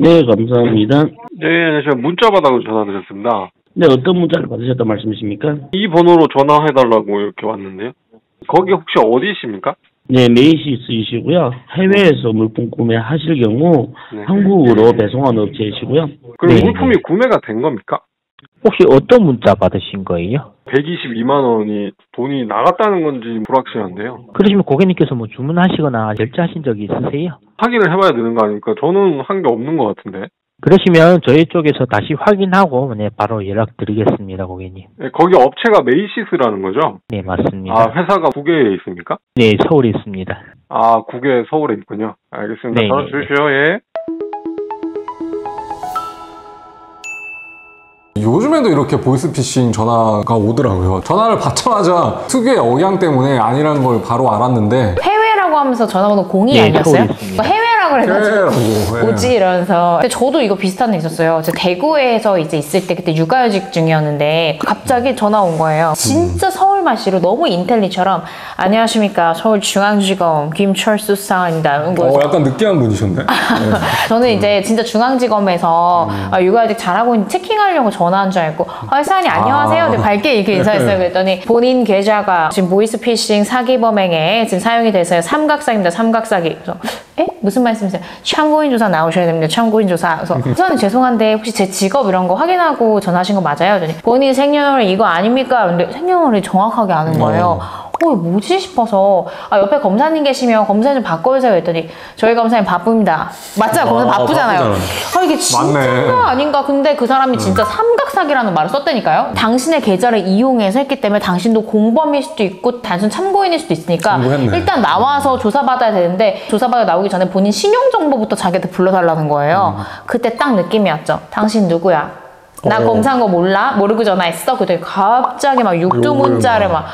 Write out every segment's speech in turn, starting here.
네, 감사합니다. 네, 제가 문자 받아서 전화드렸습니다. 네, 어떤 문자를 받으셨단 말씀이십니까? 이 번호로 전화해달라고 이렇게 왔는데요. 거기 혹시 어디십니까? 네, 메이시스이시고요. 해외에서 물품 구매하실 경우 네. 한국으로 배송하는 업체이시고요. 그럼 네, 물품이 구매가 된 겁니까? 혹시 어떤 문자 받으신 거예요? 122만 원이 돈이 나갔다는 건지 불확실한데요. 그러시면 고객님께서 뭐 주문하시거나 결제하신 적이 있으세요? 확인을 해봐야 되는 거 아닙니까? 저는 한 게 없는 것 같은데. 그러시면 저희 쪽에서 다시 확인하고 네, 바로 연락드리겠습니다, 고객님. 네, 거기 업체가 메이시스라는 거죠? 네, 맞습니다. 아, 회사가 국외에 있습니까? 네, 서울에 있습니다. 아, 국외 서울에 있군요. 알겠습니다. 네, 전화 네, 주십시오. 예. 요즘에도 이렇게 보이스피싱 전화가 오더라고요. 전화를 받자마자 특유의 억양 때문에 아니라는 걸 바로 알았는데 해외라고 하면서 전화번호 02 네, 아니었어요? 서울에 있습니다. 해외라고 그래가지고 해외라고, 예. 뭐지 이러면서. 근데 저도 이거 비슷한 일 있었어요. 제가 대구에서 이제 있을 때 그때 육아휴직 중이었는데 갑자기 전화 온 거예요. 진짜 서울말씨로 너무 인텔리처럼 안녕하십니까 서울중앙지검 김철수 사원입니다. 약간 느끼한 분이셨네. 네. 저는 이제 진짜 중앙지검에서 육아휴직 잘하고 있는지 체킹하려고 전화한 줄 알고 사장님 안녕하세요. 근데 밝게 이렇게 인사했어요. 그랬더니 본인 계좌가 지금 보이스피싱 사기 범행에 지금 사용이 돼서요. 삼각사기입니다. 삼각사기. 그래서 무슨 말씀이세요? 참고인 조사 나오셔야 됩니다. 참고인 조사. 그래서 우선은 죄송한데 혹시 제 직업 이런 거 확인하고 전화하신 거 맞아요? 그랬더니 본인 생년월일 이거 아닙니까? 근데 생년월일 정확하게 아는 거예요. 뭐지 싶어서 옆에 검사님 계시면 검사 좀 바꿔주세요 했더니 저희 검사님 바쁩니다. 맞잖아요. 검사 바쁘잖아요. 이게 진짜가 아닌가. 근데 그 사람이 진짜 삼각사기라는 말을 썼다니까요. 당신의 계좌를 이용해서 했기 때문에 당신도 공범일 수도 있고 단순 참고인일 수도 있으니까 일단 나와서 조사받아야 되는데 조사받아 나오기 전에 본인 신용정보부터 자기한테 불러달라는 거예요. 그때 딱 느낌이 왔죠. 당신 누구야? 나 검사한 거 몰라? 모르고 전화했어? 그랬더니 갑자기 막 육두 문자를 막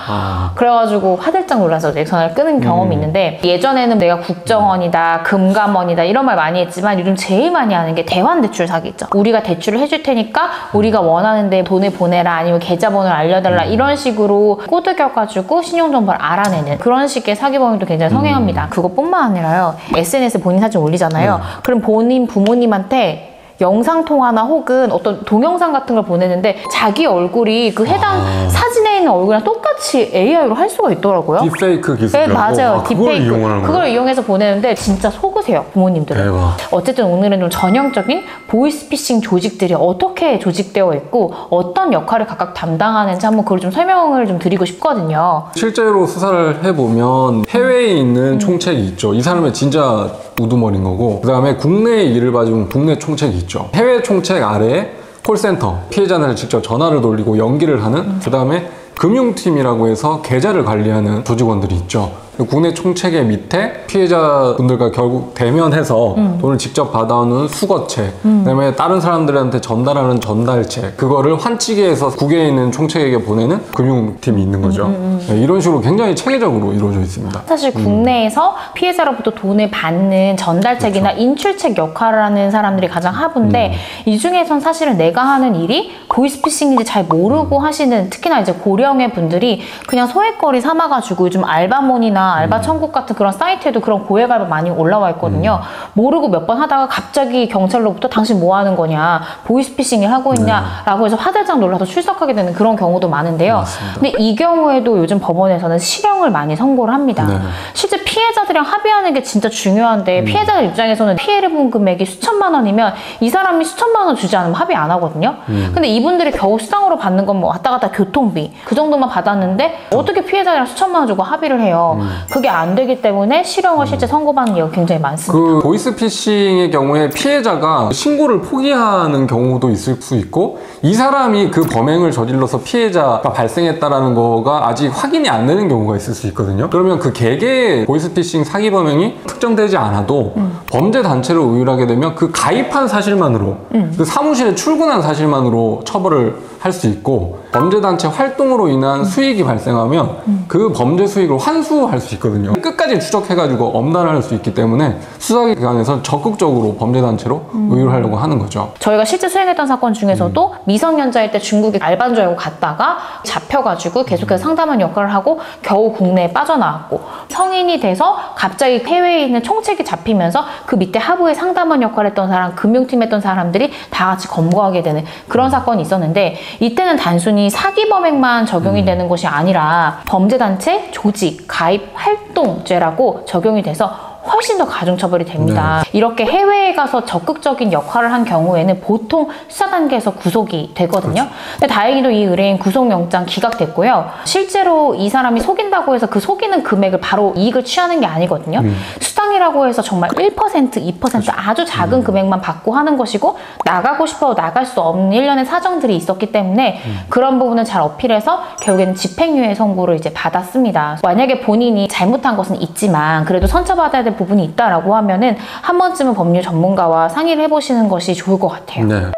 그래가지고 화들짝 놀라서 내 전화를 끊은 경험이 있는데 예전에는 내가 국정원이다 금감원이다 이런 말 많이 했지만 요즘 제일 많이 하는 게 대환대출 사기 있죠. 우리가 대출을 해줄 테니까 우리가 원하는데 돈을 보내라 아니면 계좌번호를 알려달라 이런 식으로 꼬드겨가지고 신용정보를 알아내는 그런 식의 사기범행도 굉장히 성행합니다. 그것뿐만 아니라요. SNS에 본인 사진 올리잖아요. 그럼 본인 부모님한테 영상통화나 혹은 어떤 동영상 같은 걸 보내는데 자기 얼굴이 그 해당 사진에 있는 얼굴이랑 똑같이 AI로 할 수가 있더라고요. 딥페이크 기술이라고? 네, 맞아요. 그걸 이용하는 거예요? 그걸 이용해서 보내는데 진짜 속으세요, 부모님들은. 대박. 어쨌든 오늘은 좀 전형적인 보이스피싱 조직들이 어떻게 조직되어 있고 어떤 역할을 각각 담당하는지 한번 그걸 좀 설명을 좀 드리고 싶거든요. 실제로 수사를 해보면 해외에 있는 총책이 있죠. 이 사람은 진짜 우두머리인 거고 그 다음에 국내에 일을 봐주면 국내 총책이 있죠. 해외 총책 아래에 콜센터, 피해자들 직접 전화를 돌리고 연기를 하는 그 다음에 금융팀이라고 해서 계좌를 관리하는 조직원들이 있죠. 국내 총책의 밑에 피해자분들과 결국 대면해서 돈을 직접 받아오는 수거체, 그다음에 다른 사람들한테 전달하는 전달체, 그거를 환치기해서 국외에 있는 총책에게 보내는 금융팀이 있는 거죠. 네, 이런 식으로 굉장히 체계적으로 이루어져 있습니다. 사실 국내에서 피해자로부터 돈을 받는 전달책이나 인출책 역할을 하는 사람들이 가장 하부인데 이 중에선 사실은 내가 하는 일이 보이스피싱인지 잘 모르고 하시는 특히나 이제 고령의 분들이 그냥 소액거리 삼아가지고 요즘 알바몬이나 알바 천국 같은 그런 사이트에도 그런 고액 알바 많이 올라와 있거든요. 모르고 몇 번 하다가 갑자기 경찰로부터 당신 뭐 하는 거냐, 보이스피싱을 하고 있냐라고 해서 화들짝 놀라서 출석하게 되는 그런 경우도 많은데요. 맞습니다. 근데 이 경우에도 요즘 법원에서는 실형을 많이 선고를 합니다. 실제 피해자들이랑 합의하는 게 진짜 중요한데 피해자들 입장에서는 피해를 본 금액이 수천만 원이면 이 사람이 수천만 원 주지 않으면 합의 안 하거든요. 근데 이분들이 겨우 수당으로 받는 건 뭐 왔다 갔다 교통비 그 정도만 받았는데 어떻게 피해자랑 수천만 원 주고 합의를 해요. 그게 안 되기 때문에 실형을 실제 선고받는 경우가 굉장히 많습니다. 그 보이스피싱의 경우에 피해자가 신고를 포기하는 경우도 있을 수 있고 이 사람이 그 범행을 저질러서 피해자가 발생했다라는 거가 아직 확인이 안 되는 경우가 있을 수 있거든요. 그러면 그 개개의 보이스피싱 사기 범행이 특정되지 않아도 범죄 단체로 의율하게 되면 그 가입한 사실만으로 그 사무실에 출근한 사실만으로 처벌을 할 수 있고 범죄단체 활동으로 인한 수익이 발생하면 그 범죄 수익을 환수할 수 있거든요. 끝까지 추적해가지고 엄단할 수 있기 때문에 수사기관에서 적극적으로 범죄단체로 의율하려고 하는 거죠. 저희가 실제 수행했던 사건 중에서도 미성년자일 때 중국에 알바인 줄 알고 갔다가 잡혀가지고 계속해서 상담하는 역할을 하고 겨우 국내에 빠져나왔고 성인이 돼서 갑자기 해외에 있는 총책이 잡히면서 그 밑에 하부에 상담원 역할을 했던 사람, 금융팀 했던 사람들이 다 같이 검거하게 되는 그런 사건이 있었는데 이때는 단순히 사기 범행만 적용이 되는 것이 아니라 범죄단체, 조직, 가입, 활동죄라고 적용이 돼서 훨씬 더 가중처벌이 됩니다. 이렇게 해외에 가서 적극적인 역할을 한 경우에는 보통 수사 단계에서 구속이 되거든요. 근데 다행히도 이 의뢰인 구속영장 기각됐고요. 실제로 이 사람이 속인다고 해서 그 속이는 금액을 바로 이익을 취하는 게 아니거든요. 수당이라고 해서 정말 1%, 2% 아주 작은 금액만 받고 하는 것이고 나가고 싶어도 나갈 수 없는 일련의 사정들이 있었기 때문에 그런 부분을 잘 어필해서 결국에는 집행유예 선고를 이제 받았습니다. 만약에 본인이 잘못한 것은 있지만 그래도 선처받아야 될 부분이 있다라고 하면은 한 번쯤은 법률 전문가와 상의를 해보시는 것이 좋을 것 같아요. 네.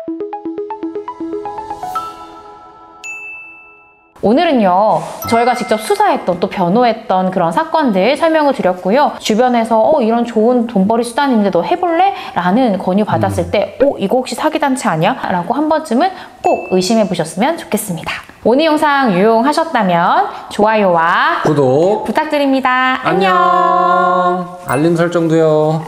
오늘은요, 저희가 직접 수사했던 또 변호했던 그런 사건들 설명을 드렸고요. 주변에서 이런 좋은 돈벌이 수단이 있는데 너 해볼래? 라는 권유 받았을 때 이거 혹시 사기단체 아니야? 라고 한 번쯤은 꼭 의심해 보셨으면 좋겠습니다. 오늘 영상 유용하셨다면 좋아요와 구독 부탁드립니다. 안녕. 알림 설정도요.